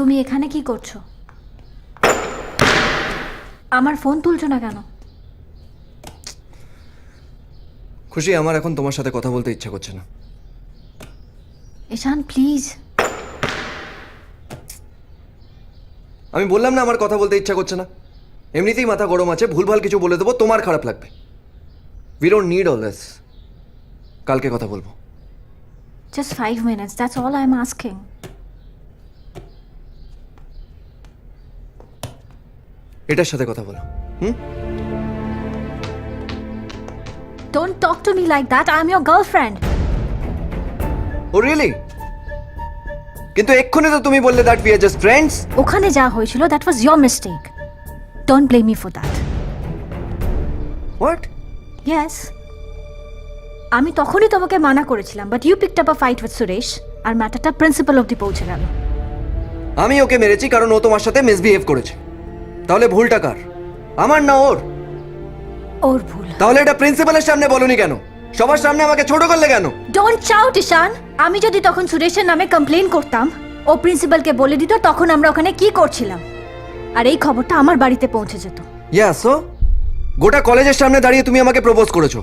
তুমি এখানে কি করছো? আমার ফোন তুলছো না কেন? খুশি, আমার এখন তোমার সাথে কথা বলতে ইচ্ছা করছে না। ঈশান প্লিজ। আমি বললাম না আমার কথা বলতে ইচ্ছা করছে না। এমনিতেই মাথা গরম আছে, ভুলভাল কিছু বলে দেবো, তোমার খারাপ লাগবে। We don't need all this. কালকে কথা বলবো। Just 5 minutes, that's all I'm asking. এটার সাথে কথা বলো। Don't talk to me like that, I'm your girlfriend. ও রিয়েলি? কিন্তু এক্ষুনি তো তুমি বললে that we are just friends. ওখানে যা হয়েছিল that was your mistake. Don't blame me for that. What? Yes. আমি তখনই তোমাকে মানা করেছিলাম, but you picked up a fight with Suresh আর ম্যাটারটা প্রিন্সিপাল অবধি পৌঁছে গেল। আমি ওকে মেরেছি কারণ ও তোমার সাথে মিসবিহেভ করেছে। তাহলে ভুলটা কার? আমার না ওর? ওর ভুল। তাহলে এটা প্রিন্সিপালের সামনে বলনি কেন? সবার সামনে আমাকে ছোট করলে কেন? ডোন্ট শাউট ঈশান। আমি যদি তখন সুরেশের নামে কমপ্লেন করতাম, ও প্রিন্সিপালকে বলে দিত তখন আমরা ওখানে কি করছিলাম, আর এই খবরটা আমার বাড়িতে পৌঁছে যেত। ইয়া সো গোটা কলেজের সামনে দাঁড়িয়ে তুমি আমাকে প্রপোজ করেছো।